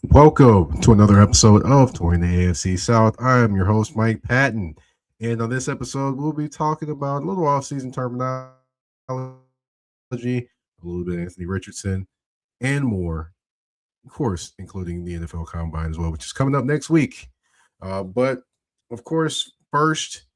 Welcome to another episode of Touring the AFC South. I am your host, Mike Patton. And on this episode, we'll be talking about a little offseason terminology, a little bit of Anthony Richardson, and more. Of course, including the NFL Combine as well, which is coming up next week. But of course, first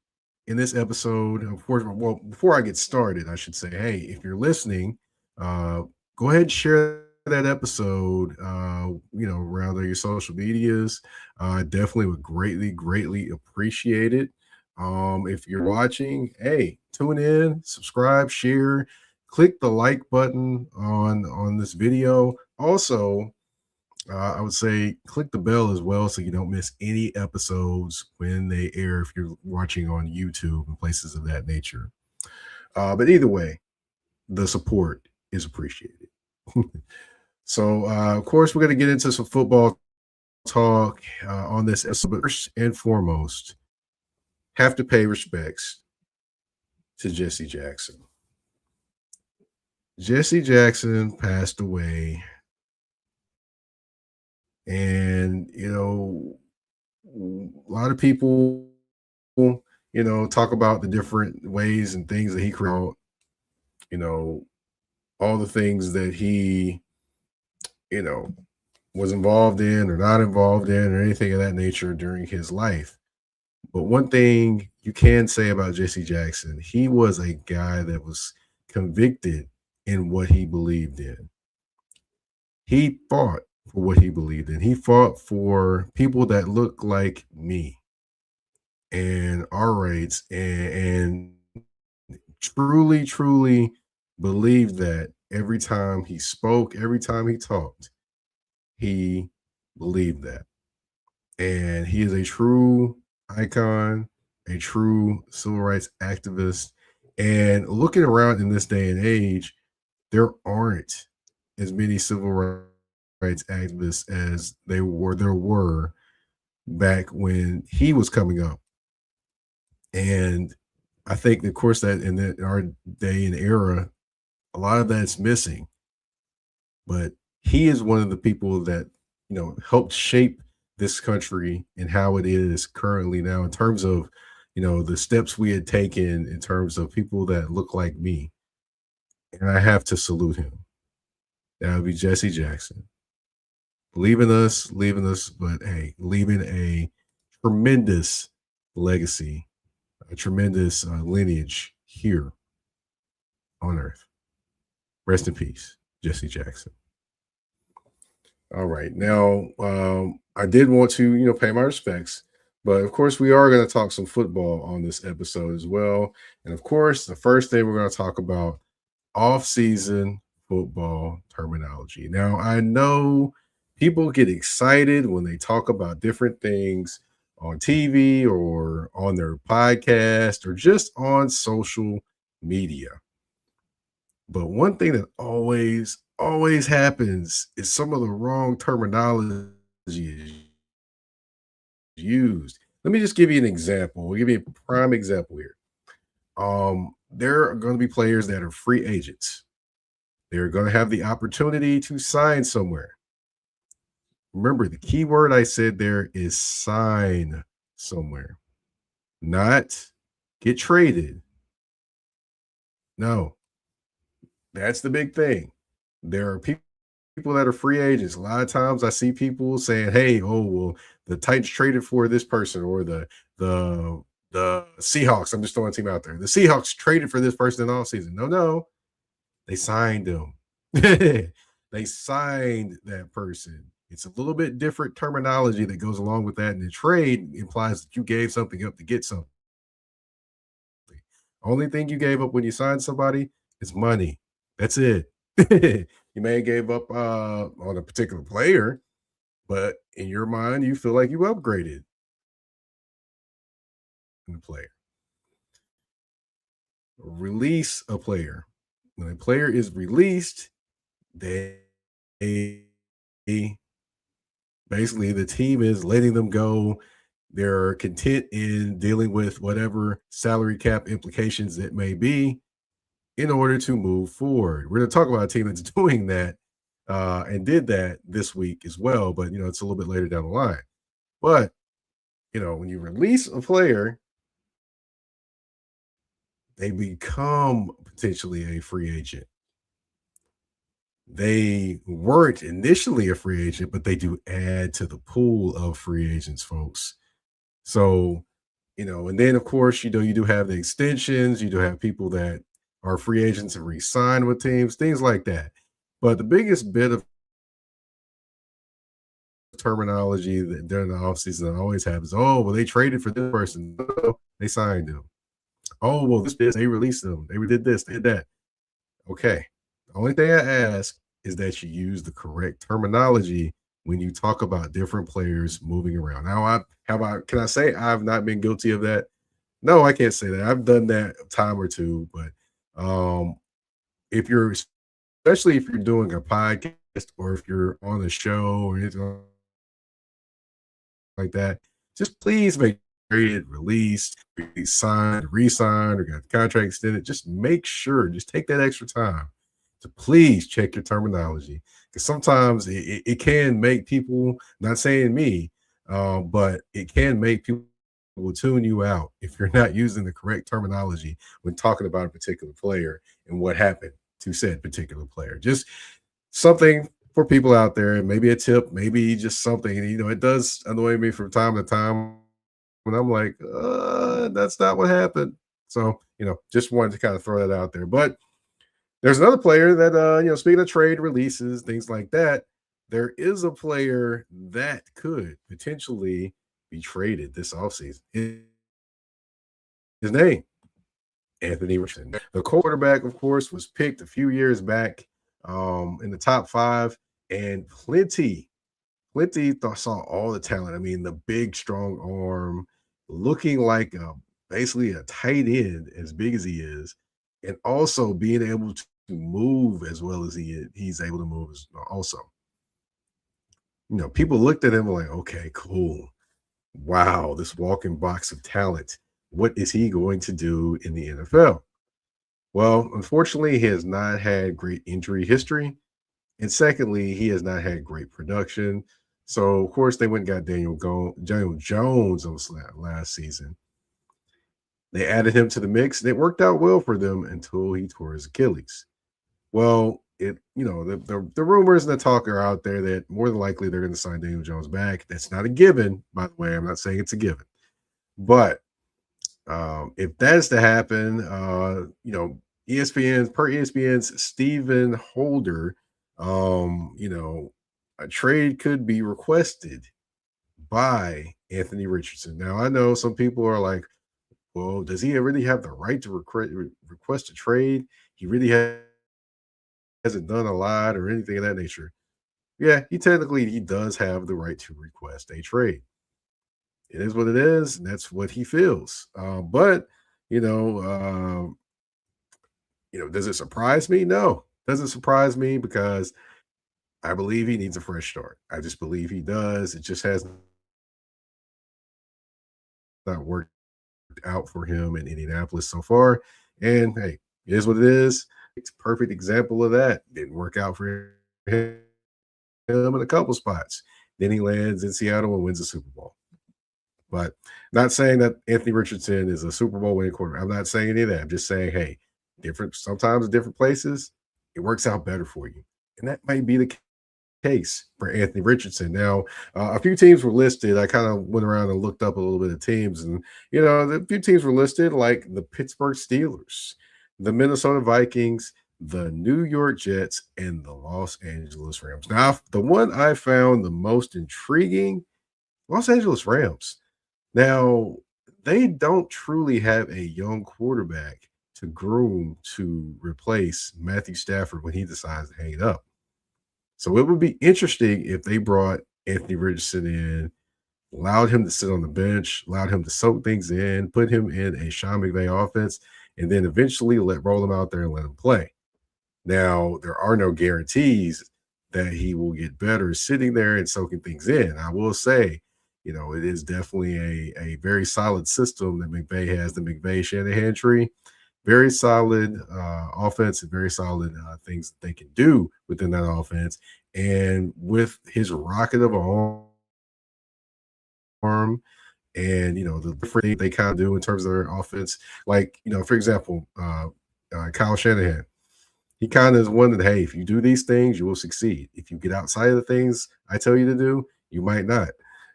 in this episode, of course, well, before I get started, I should say, hey, if you're listening, go ahead and share that episode, around your social medias. Definitely would greatly appreciate it. If you're watching, hey, tune in, subscribe, share, click the like button on this video. Also, I would say click the bell as well so you don't miss any episodes when they air if you're watching on YouTube and places of that nature. But either way, the support is appreciated. So, of course, we're going to get into some football talk on this episode. But first and foremost, have to pay respects to Jesse Jackson. Jesse Jackson passed away. And, a lot of people, talk about the different ways and things that he created, you know, all the things that he, you know, was involved in or not involved in or anything of that nature during his life. But one thing you can say about Jesse Jackson, he was a guy that was convicted in what he believed in. He fought for what he believed in. He fought for people that look like me and our rights and truly believed that every time he spoke, every time he talked, he believed that. And he is a true icon, a true civil rights activist. And looking around in this day and age, there aren't as many civil rights activists as there were back when he was coming up. And I think, of course, that in our day and era, a lot of that's missing. But he is one of the people that, helped shape this country and how it is currently now in terms of, the steps we had taken in terms of people that look like me. And I have to salute him. That would be Jesse Jackson. Leaving us, but hey, leaving a tremendous legacy, a tremendous lineage here on earth. Rest in peace, Jesse Jackson. All right. Now, I did want to, pay my respects, but of course, we are going to talk some football on this episode as well. And of course, the first thing we're going to talk about off-season football terminology. Now, I know people get excited when they talk about different things on TV or on their podcast or just on social media. But one thing that always happens is some of the wrong terminology is used. Let me just give you an example. We'll give you a prime example here. There are going to be players that are free agents. They're going to have the opportunity to sign somewhere. Remember, the key word I said there is sign somewhere, not get traded. No, that's the big thing. There are people that are free agents. A lot of times I see people saying, hey, well, the Titans traded for this person or the Seahawks. I'm just throwing a team out there. The Seahawks traded for this person in the offseason. No. They signed them. They signed that person. It's a little bit different terminology that goes along with that. And the trade implies that you gave something up to get something. Only thing you gave up when you signed somebody is money. That's it. You may have gave up on a particular player, but in your mind, you feel like you upgraded the player. Release a player. When a player is released, they basically the team is letting them go. They're content in dealing with whatever salary cap implications it may be in order to move forward. We're going to talk about a team that's doing that and did that this week as well. But it's a little bit later down the line. But when you release a player, they become potentially a free agent. They weren't initially a free agent, but they do add to the pool of free agents, folks. So, and then of course, you do have the extensions, you do have people that are free agents and re-sign with teams, things like that. But the biggest bit of terminology that during the offseason I always have is, oh, well, they traded for this person. No, they signed him. Oh, well, this, they released them. They did this, they did that. Okay. The only thing I ask is that you use the correct terminology when you talk about different players moving around. Now, can I say I've not been guilty of that? No, I can't say that. I've done that a time or two, but if you're especially if you're doing a podcast or if you're on a show or anything like that, just please make traded, released, signed, re-signed, or got the contract extended. Just make sure, just take that extra time to please check your terminology. Because sometimes it can make people, not saying me, but it can make people tune you out if you're not using the correct terminology when talking about a particular player and what happened to said particular player. Just something for people out there, maybe a tip, maybe just something. It does annoy me from time to time when I'm like, that's not what happened. So, just wanted to kind of throw that out there. But there's another player that, speaking of trade releases, things like that, there is a player that could potentially be traded this offseason. His name, Anthony Richardson. The quarterback, of course, was picked a few years back in the top 5, and plenty saw all the talent. I mean, the big, strong arm, looking like basically a tight end, as big as he is, and also being able to move as well as he's able to move also. People looked at him like, okay, cool. Wow, this walking box of talent. What is he going to do in the NFL? Well, unfortunately, he has not had great injury history. And secondly, he has not had great production. So, of course, they went and got Daniel Jones on last season. They added him to the mix, and it worked out well for them until he tore his Achilles. Well, the rumors and the talk are out there that more than likely they're going to sign Daniel Jones back. That's not a given, by the way. I'm not saying it's a given. But if that's to happen, ESPN's Stephen Holder, a trade could be requested by Anthony Richardson. Now, I know some people are like, well, does he really have the right to request a trade? He really hasn't done a lot or anything of that nature. Yeah, he does have the right to request a trade. It is what it is, and that's what he feels. But you know, does it surprise me? No, doesn't surprise me because I believe he needs a fresh start. I just believe he does. It just has not worked out for him in Indianapolis so far. And hey, it is what it is. It's a perfect example of that. Didn't work out for him in a couple spots. Then he lands in Seattle and wins the Super Bowl. But not saying that Anthony Richardson is a Super Bowl winning quarterback. I'm not saying any of that. I'm just saying, hey, sometimes in different places, it works out better for you. And that might be the case for Anthony Richardson. Now, a few teams were listed. I kind of went around and looked up a little bit of teams, and a few teams were listed, like the Pittsburgh Steelers, the Minnesota Vikings, the New York Jets, and the Los Angeles Rams. Now, the one I found the most intriguing, Los Angeles Rams. Now, they don't truly have a young quarterback to groom to replace Matthew Stafford when he decides to hang it up. So it would be interesting if they brought Anthony Richardson in, allowed him to sit on the bench, allowed him to soak things in, put him in a Sean McVay offense, and then eventually roll him out there and let him play. Now, there are no guarantees that he will get better sitting there and soaking things in. I will say, it is definitely a very solid system that McVay has, the McVay-Shanahan tree. very solid offense and very solid things that they can do within that offense. And with his rocket of an arm and the different things they kind of do in terms of their offense, like for example, Kyle Shanahan, he kind of is one that, hey, if you do these things, you will succeed. If you get outside of the things I tell you to do, you might not.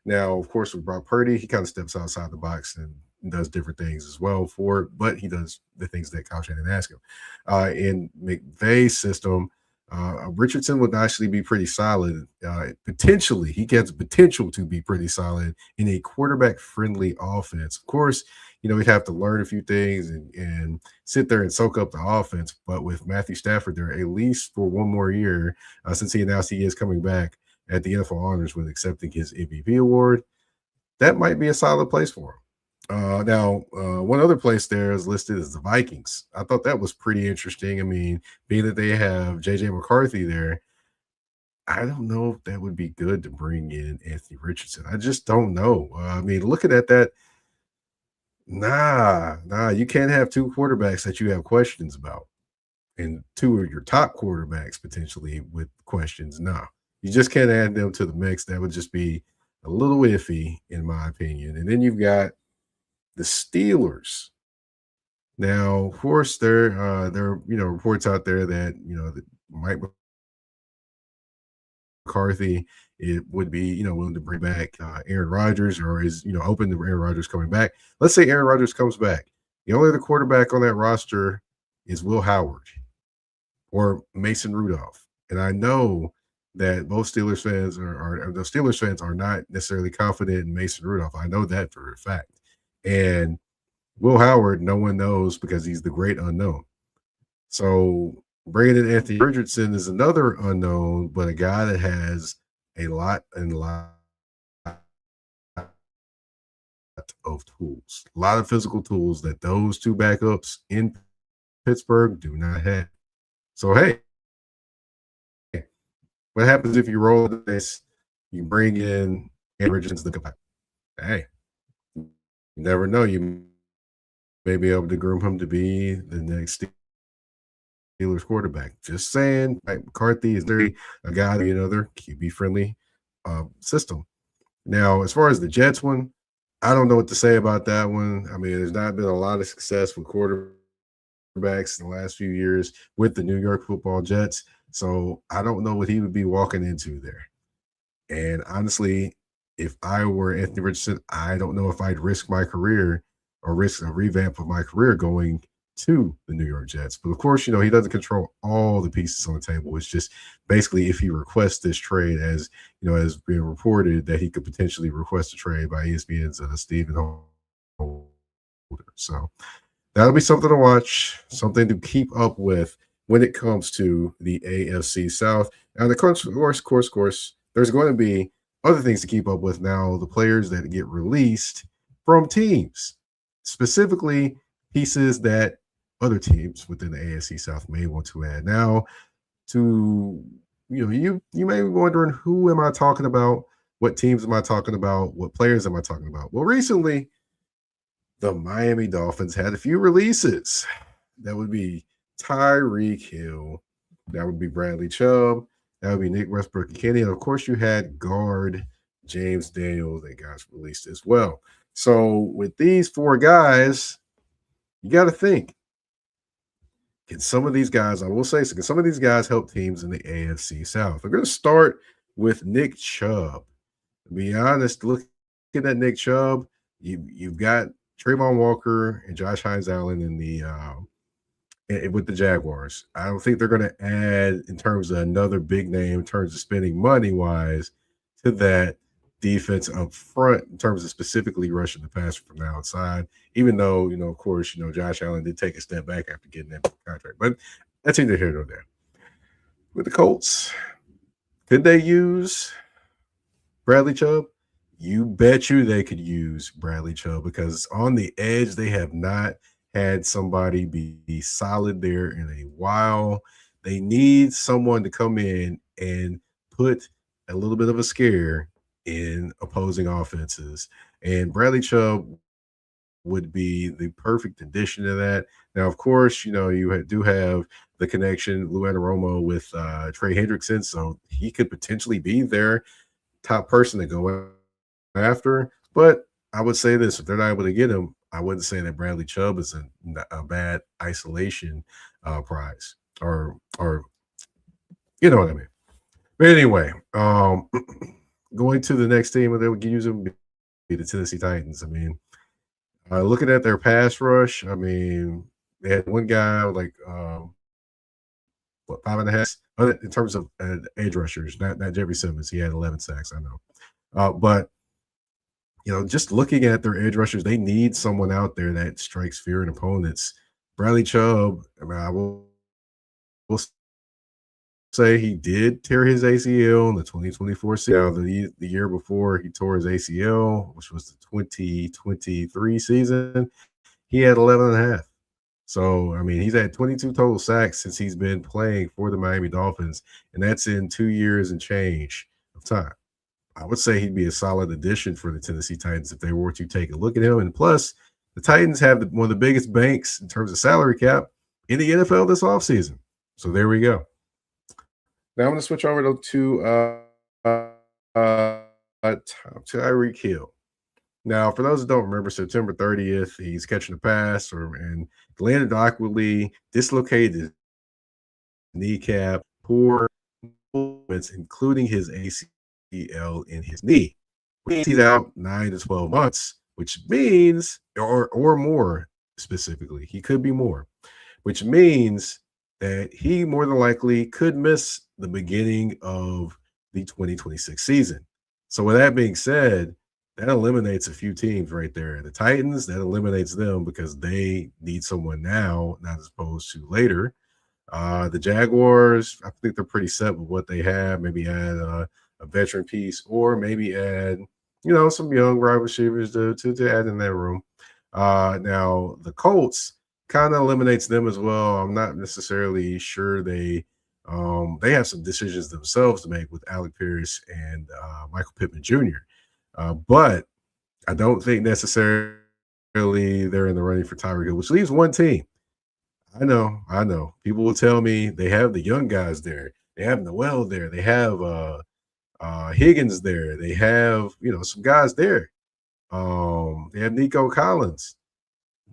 Now, of course, with Brock Purdy, he kind of steps outside the box and does different things as well for it, but he does the things that Kyle Shanahan asks him. In McVay's system, Richardson would actually be pretty solid. Potentially, he gets potential to be pretty solid in a quarterback-friendly offense. Of course, we'd have to learn a few things and sit there and soak up the offense. But with Matthew Stafford there, at least for one more year, since he announced he is coming back at the NFL Honors with accepting his MVP award, that might be a solid place for him. Now, one other place there is listed as the Vikings. I thought that was pretty interesting. I mean, being that they have JJ McCarthy there, I don't know if that would be good to bring in Anthony Richardson. I just don't know. I mean, looking at that, nah, you can't have two quarterbacks that you have questions about, and two of your top quarterbacks potentially with questions. Nah, you just can't add them to the mix. That would just be a little iffy, in my opinion. And then you've got the Steelers. Now, of course, there are reports out there that that Mike McCarthy it would be willing to bring back Aaron Rodgers or is open to Aaron Rodgers coming back. Let's say Aaron Rodgers comes back. The only other quarterback on that roster is Will Howard or Mason Rudolph, and I know that both Steelers fans are the Steelers fans are not necessarily confident in Mason Rudolph. I know that for a fact, and Will Howard, no one knows because he's the great unknown. So bringing in Anthony Richardson is another unknown, but a guy that has a lot of tools, a lot of physical tools that those two backups in Pittsburgh do not have. So hey, what happens if you roll this? You bring in Anthony Richardson to come back. Hey, you never know. You may be able to groom him to be the next Steelers quarterback. Just saying, Mike McCarthy is very a guy, their QB friendly system. Now, as far as the Jets one, I don't know what to say about that one. I mean, there's not been a lot of success with quarterbacks in the last few years with the New York Football Jets. So I don't know what he would be walking into there. And honestly, if I were Anthony Richardson, I don't know if I'd risk my career or risk a revamp of my career going to the New York Jets. But of course, he doesn't control all the pieces on the table. It's just basically if he requests this trade, as has been reported that he could potentially request a trade by ESPN's Stephen Holder. So that'll be something to watch, something to keep up with when it comes to the AFC South. And of course, there's going to be other things to keep up with now. The players that get released from teams, specifically pieces that other teams within the AFC South may want to add. Now, to you may be wondering, who am I talking about? What teams am I talking about? What players am I talking about? Well, recently, the Miami Dolphins had a few releases. That would be Tyreek Hill. That would be Bradley Chubb. That would be Nick Westbrook-Ikhine. And of course, you had guard James Daniels that got released as well. So with these four guys, you got to think, can some of these guys, can some of these guys help teams in the AFC South? We're going to start with Nick Chubb. To be honest, looking at Nick Chubb, you've got Trayvon Walker and Josh Hines Allen in the with the Jaguars. I don't think they're going to add in terms of another big name in terms of spending money wise to that defense up front in terms of specifically rushing the passer from the outside, even though, of course, Josh Allen did take a step back after getting that contract, but that's either here nor there. With the Colts, could they use Bradley Chubb? You bet you they could use Bradley Chubb because on the edge, they have not had somebody be solid there in a while. They need someone to come in and put a little bit of a scare in opposing offenses. And Bradley Chubb would be the perfect addition to that. Now, of course, do have the connection, Lou Anaromo, with Trey Hendrickson, so he could potentially be their top person to go after. But I would say this: if they're not able to get him, I wouldn't say that Bradley Chubb is a bad isolation prize, or you know what I mean. But anyway, going to the next team, and they would use them be the Tennessee Titans. I mean, looking at their pass rush, I mean, they had one guy with like what 5.5 in terms of edge rushers, not Jeffrey Simmons. He had 11 sacks, I know. But just looking at their edge rushers, they need someone out there that strikes fear in opponents. Bradley Chubb, I mean, will say he did tear his ACL in the 2024 season. Now, the year before he tore his ACL, which was the 2023 season, he had 11 and a half. So, I mean, he's had 22 total sacks since he's been playing for the Miami Dolphins, and that's in 2 years and change of time. I would say he'd be a solid addition for the Tennessee Titans if they were to take a look at him. And plus, the Titans have one of the biggest banks in terms of salary cap in the NFL this offseason. So there we go. Now I'm going to switch over to Tyreek Hill. Now, for those that don't remember, September 30th, he's catching a pass and landed awkwardly, dislocated his kneecap, poor movements, including his ACL in his knee. He's out 9 to 12 months, which means, or more specifically, he could be more, which means that he more than likely could miss the beginning of the 2026 season. So with that being said, that eliminates a few teams right there. The Titans, that eliminates them because they need someone now, not as opposed to later. The Jaguars, I think they're pretty set with what they have. Maybe add a veteran piece, or maybe add, some young wide receivers to add in that room. Now the Colts kind of eliminates them as well. I'm not necessarily sure they have some decisions themselves to make with Alec Pierce and Michael Pittman Jr. But I don't think necessarily they're in the running for Tyreek Hill, which leaves one team. I know. People will tell me they have the young guys there. They have Noel there. They have Higgins there. They have, some guys there. They have Nico Collins.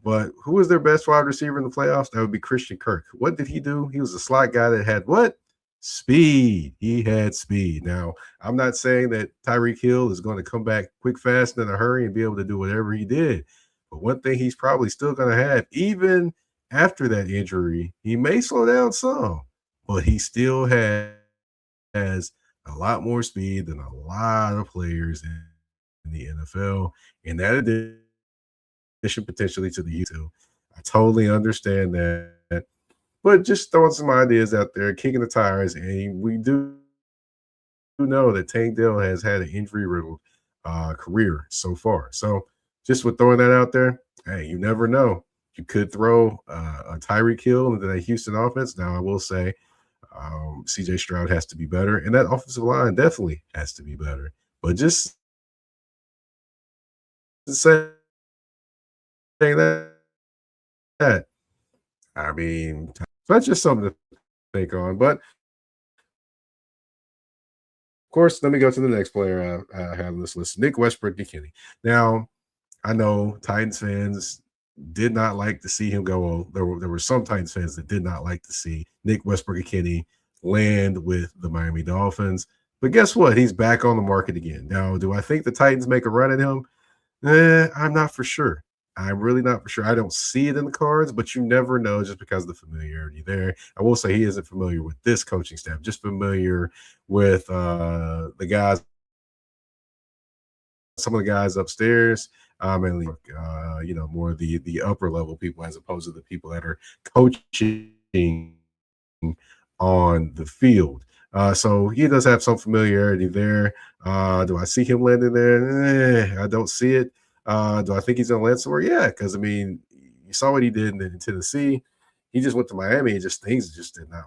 But who was their best wide receiver in the playoffs? That would be Christian Kirk. What did he do? He was a slot guy that had what? Speed. He had speed. Now, I'm not saying that Tyreek Hill is going to come back quick, fast, in a hurry and be able to do whatever he did. But one thing he's probably still going to have, even after that injury, he may slow down some, but he still has a lot more speed than a lot of players in the NFL. And that addition potentially to the YouTube. I totally understand that. But just throwing some ideas out there, kicking the tires, and we do know that Tank Dell has had an injury-riddled career so far. So just with throwing that out there, hey, you never know. You could throw a Tyreek Hill into that Houston offense. Now, I will say CJ Stroud has to be better, and that offensive line definitely has to be better. But just saying that, I mean, so that's just something to think on. But, of course, let me go to the next player I have on this list, Nick Westbrook-Ikhine. Now, I know Titans fans did not like to see him go. There were some Titans fans that did not like to see Nick Westbrook-Ikhine land with the Miami Dolphins. But guess what? He's back on the market again. Now, do I think the Titans make a run at him? I'm not for sure. I'm really not for sure. I don't see it in the cards, but you never know just because of the familiarity there. I will say he isn't familiar with this coaching staff, just familiar with the guys, some of the guys upstairs, mainly, more of the upper level people as opposed to the people that are coaching on the field. So he does have some familiarity there. Do I see him landing there? I don't see it. Do I think he's going to land somewhere? Yeah, because, I mean, you saw what he did in Tennessee. He just went to Miami and things just did not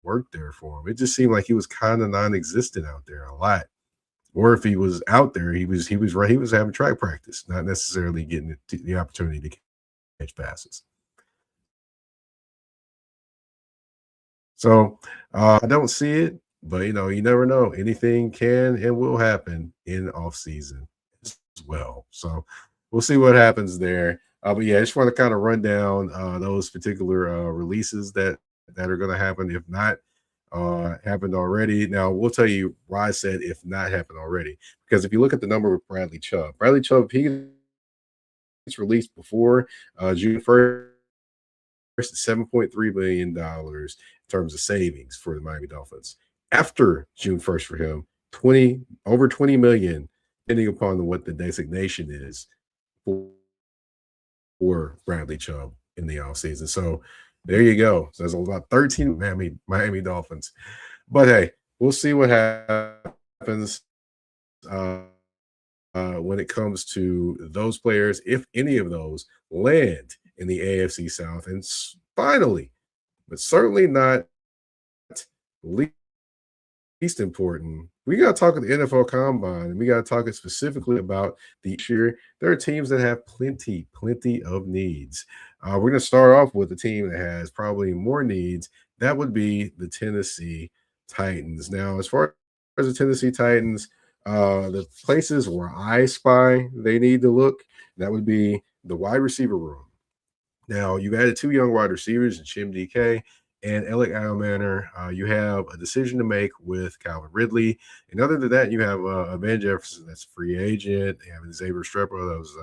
work there for him. It just seemed like he was kind of non-existent out there a lot. or if he was out there, he was having track practice, not necessarily getting the opportunity to catch passes. So I don't see it, but you never know. Anything can and will happen in off season as well. So we'll see what happens there. But yeah, I just want to kind of run down those particular releases that are going to happen. If not happened already, now we'll tell you why I said if not happened already, because if you look at the number of Bradley Chubb, he gets released before June 1st. $7.3 million in terms of savings for the Miami Dolphins. After June 1st for him, 20 over 20 million, depending upon what the designation is for, Bradley Chubb in the offseason. So there you go. So there's about 13 Miami Dolphins. But hey, we'll see what happens uh, when it comes to those players, if any of those land in the AFC South. And finally, but certainly not least important, we got to talk at the NFL Combine, and we got to talk specifically about the year. There are teams that have plenty of needs. We're going to start off with a team that has probably more needs. That would be the Tennessee Titans. Now, as far as the Tennessee Titans, the places where I spy they need to look, that would be the wide receiver room. Now, you've added two young wide receivers in Chim DK and Alec Manor. You have a decision to make with Calvin Ridley. And other than that, you have Van Jefferson, that's a free agent. You have Xavier Strepo, that was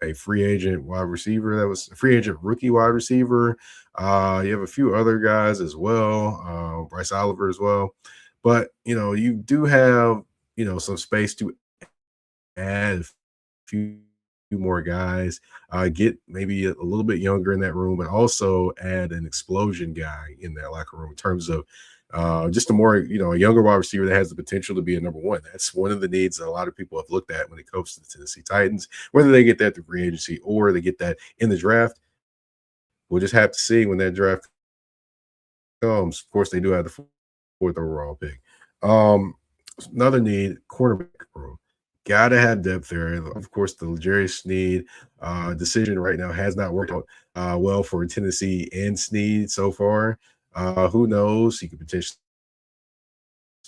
a free agent wide receiver. That was a free agent rookie wide receiver. You have a few other guys as well, Bryce Oliver as well. But, you do have, some space to add a few more guys, get maybe a little bit younger in that room, but also add an explosion guy in that locker room in terms of just a younger wide receiver that has the potential to be a number one. That's one of the needs that a lot of people have looked at when it comes to the Tennessee Titans, whether they get that through free agency or they get that in the draft. We'll just have to see when that draft comes. Of course, they do have the fourth overall pick. Another need, cornerback room. Gotta have depth there. Of course, the L'Jarius Sneed decision right now has not worked out well for Tennessee and Sneed so far. Who knows? He could potentially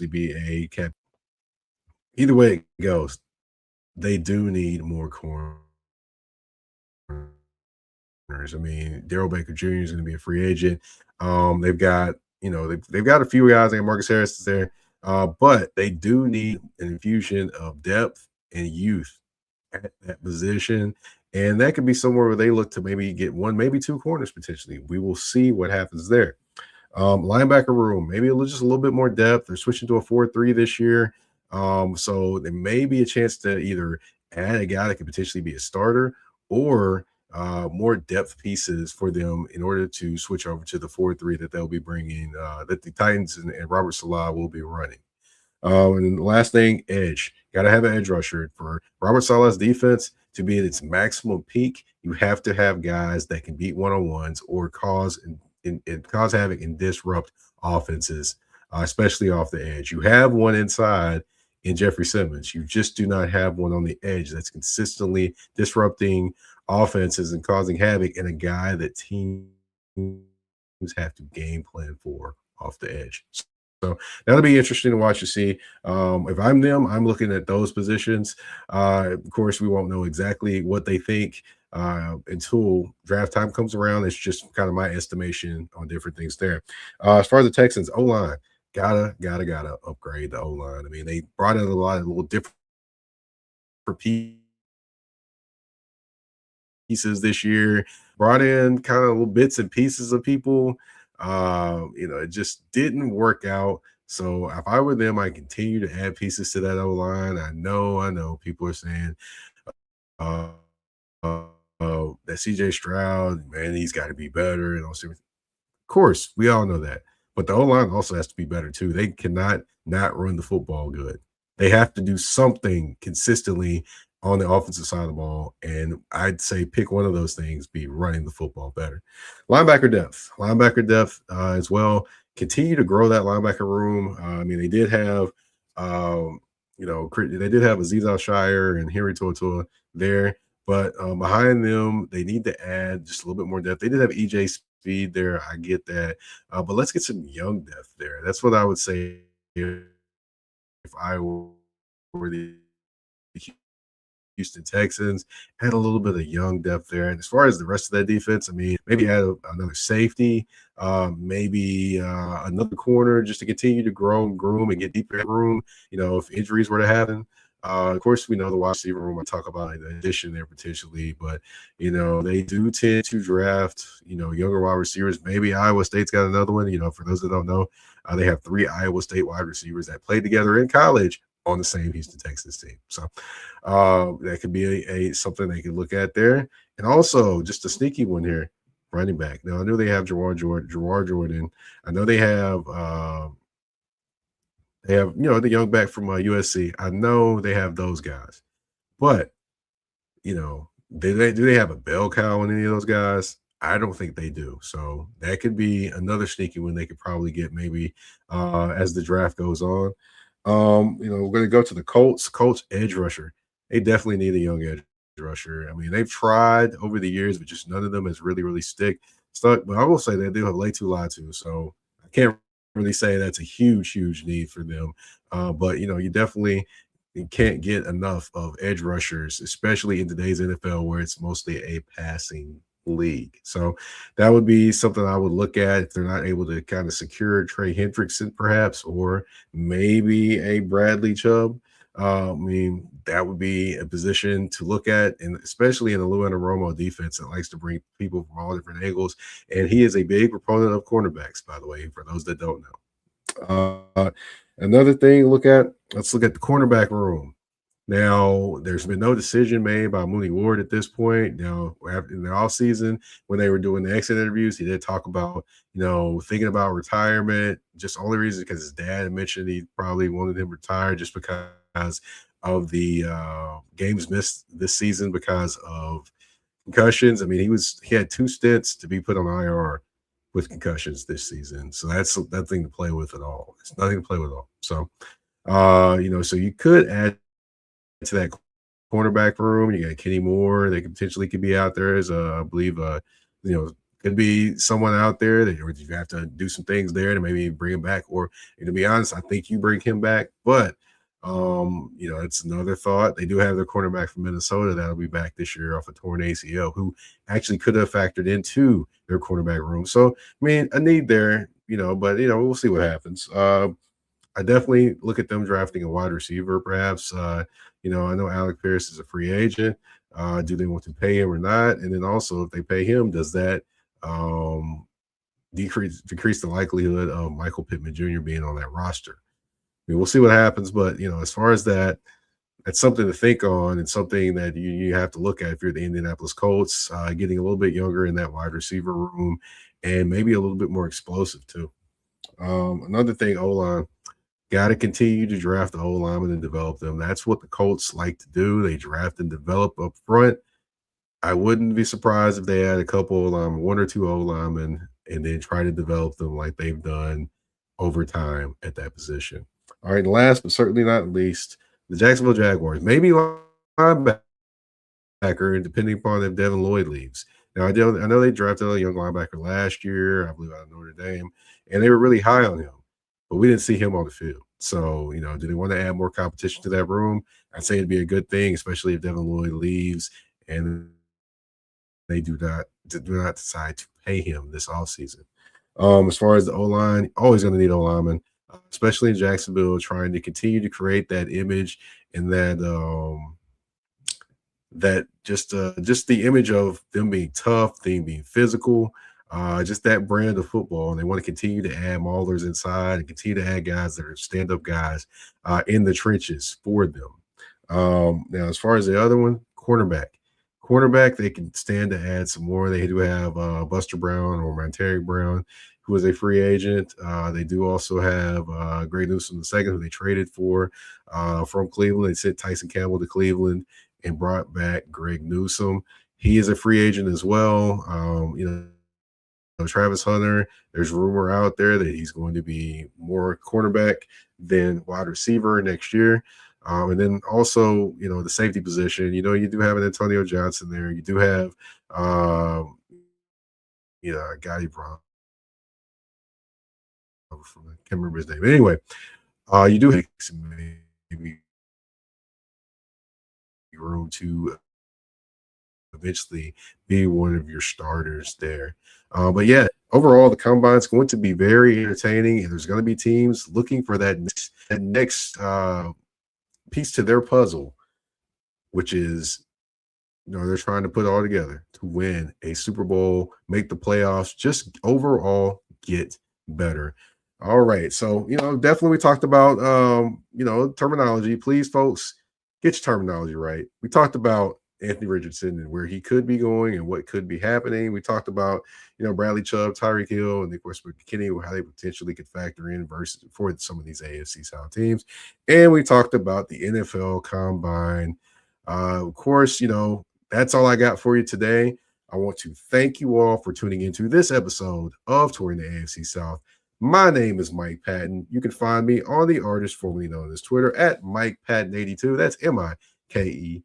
be a cap. Either way it goes, they do need more corners. I mean, Daryl Baker Jr. is going to be a free agent. They've got, they've got a few guys like Marcus Harris is there, but they do need an infusion of depth and youth at that position. And that could be somewhere where they look to maybe get one, maybe two corners potentially. We will see what happens there. Linebacker room, maybe just a little bit more depth. They're switching to a 4-3 this year. So there may be a chance to either add a guy that could potentially be a starter or more depth pieces for them in order to switch over to the 4-3 that they'll be bringing, that the Titans and Robert Salah will be running. And the last thing, edge. Got to have an edge rusher. For Robert Salah's defense to be at its maximum peak, you have to have guys that can beat one-on-ones or cause havoc and disrupt offenses, especially off the edge. You have one inside in Jeffrey Simmons. You just do not have one on the edge that's consistently disrupting offenses and causing havoc, and a guy that teams have to game plan for off the edge. So that'll be interesting to watch to see. If I'm them, I'm looking at those positions. Of course, we won't know exactly what they think until draft time comes around. It's just kind of my estimation on different things there. As far as the Texans, O-line, gotta upgrade the O-line. I mean, they brought in a lot of little different pieces this year, brought in kind of little bits and pieces of people. It just didn't work out. So if I were them, I continue to add pieces to that O line. I know people are saying uh, that CJ Stroud, man, he's got to be better and all. Of course, we all know that. But the O line also has to be better too. They cannot not run the football good. They have to do something consistently on the offensive side of the ball. And I'd say pick one of those things, be running the football better. Linebacker depth as well. Continue to grow that linebacker room. I mean, they did have They did have Aziz Al-Shire and Henry To'oTo'o there, but, behind them, they need to add just a little bit more depth. They did have EJ Speed there, I get that, but let's get some young depth there. That's what I would say if I were the Houston Texans, had a little bit of young depth there. And as far as the rest of that defense, I mean, maybe add another safety, maybe another corner just to continue to grow and groom and get deeper in the room, if injuries were to happen. Of course, we know the wide receiver room. I talk about an addition there potentially, but they do tend to draft, younger wide receivers. Maybe Iowa State's got another one. For those that don't know, they have 3 Iowa State wide receivers that played together in college on the same Houston Texans team. So that could be a something they could look at there. And also just a sneaky one here, running back. Now I know they have Gerard Jordan. I know they have the young back from USC. I know they have those guys, but do they have a bell cow on any of those guys? I don't think they do. So that could be another sneaky one they could probably get maybe as the draft goes on. We're going to go to the Colts. Colts edge rusher. They definitely need a young edge rusher. I mean, they've tried over the years, but just none of them has really, really stuck. But I will say they do have Latu Latu. So I can't really say that's a huge, huge need for them. But you definitely can't get enough of edge rushers, especially in today's NFL where it's mostly a passing league. So that would be something I would look at if they're not able to kind of secure Trey Hendrickson, perhaps, or maybe a Bradley Chubb. I mean, that would be a position to look at, and especially in the Lou Romo defense that likes to bring people from all different angles. And he is a big proponent of cornerbacks, by the way, for those that don't know. Another thing, let's look at the cornerback room. Now, there's been no decision made by Mooney Ward at this point. Now, in the offseason, when they were doing the exit interviews, he did talk about, thinking about retirement. Just only reason because his dad had mentioned he probably wanted him retired just because of the games missed this season because of concussions. I mean, he had 2 stints to be put on IR with concussions this season. So that's nothing to play with at all. It's nothing to play with at all. So, so you could add to that cornerback room. You got Kenny Moore. They potentially could be out there as I believe, could be someone out there that or you have to do some things there to maybe bring him back. Or to be honest, I think you bring him back. But it's another thought. They do have their cornerback from Minnesota that'll be back this year off a torn ACL, who actually could have factored into their cornerback room. So I mean, a need there, but we'll see what happens. I definitely look at them drafting a wide receiver, perhaps. I know Alec Pierce is a free agent. Do they want to pay him or not? And then also, if they pay him, does that decrease the likelihood of Michael Pittman Jr. being on that roster? I mean, we'll see what happens. But as far as that, that's something to think on and something that you have to look at if you're the Indianapolis Colts, getting a little bit younger in that wide receiver room and maybe a little bit more explosive too. Another thing, O-line. Got to continue to draft the O-linemen and develop them. That's what the Colts like to do. They draft and develop up front. I wouldn't be surprised if they had a couple O-linemen, 1 or 2 O-linemen, and then try to develop them like they've done over time at that position. All right, and last but certainly not least, the Jacksonville Jaguars. Maybe linebacker, depending upon if Devin Lloyd leaves. Now, I know they drafted a young linebacker last year, I believe out of Notre Dame, and they were really high on him. But we didn't see him on the field. So, do they want to add more competition to that room? I'd say it'd be a good thing, especially if Devin Lloyd leaves and they do not decide to pay him this offseason. As far as the O-line, always going to need O-linemen, especially in Jacksonville, trying to continue to create that image and that just the image of them being tough, them being physical, just that brand of football. And they want to continue to add maulers inside and continue to add guys that are stand-up guys in the trenches for them. Now, as far as the other one, cornerback, they can stand to add some more. They do have Buster Brown or Monterey Brown, who is a free agent. They do also have Greg Newsome II, who they traded for from Cleveland. They sent Tyson Campbell to Cleveland and brought back Greg Newsome. He is a free agent as well. Travis Hunter, there's rumor out there that he's going to be more cornerback than wide receiver next year. And then also, the safety position, you do have an Antonio Johnson there. You do have, um, a guy you brought over from, I can't remember his name. But anyway, you do have maybe room to eventually be one of your starters there. But yeah, overall, the combine is going to be very entertaining, and there's going to be teams looking for that next piece to their puzzle, which is they're trying to put it all together to win a Super Bowl, make the playoffs, just overall get better. All right. So, definitely we talked about terminology. Please, folks, get your terminology right. We talked about Anthony Richardson and where he could be going and what could be happening. We talked about, Bradley Chubb, Tyreek Hill, and of course McKinney, how they potentially could factor in versus for some of these AFC South teams. And we talked about the NFL combine. Of course, that's all I got for you today. I want to thank you all for tuning into this episode of Touring the AFC South. My name is Mike Patton. You can find me on the artist formerly known as Twitter at Mike Patton82. That's MikePatton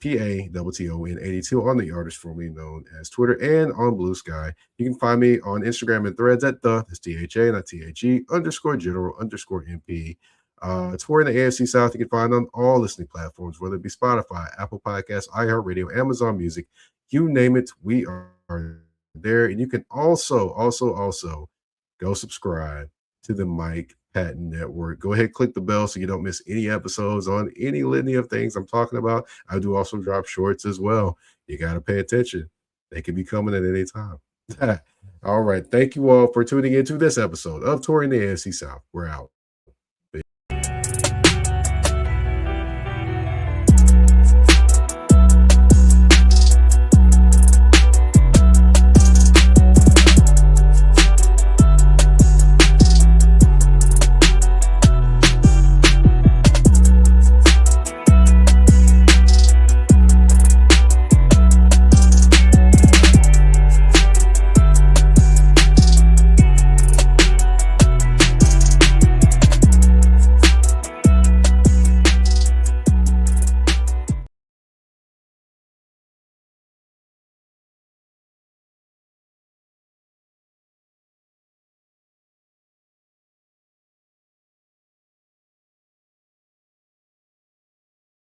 82 on the artist formerly known as Twitter and on Blue Sky. You can find me on Instagram and Threads at that's THA, not THE, _general_MP. Touring the AFC South, you can find on all listening platforms, whether it be Spotify, Apple Podcasts, iHeartRadio, Amazon Music, you name it, we are there. And you can also go subscribe to the Mike Patton Network. Go ahead, click the bell so you don't miss any episodes on any litany of things I'm talking about. I do also drop shorts as well. You got to pay attention. They can be coming at any time. All right. Thank you all for tuning into this episode of Touring the AFC South. We're out.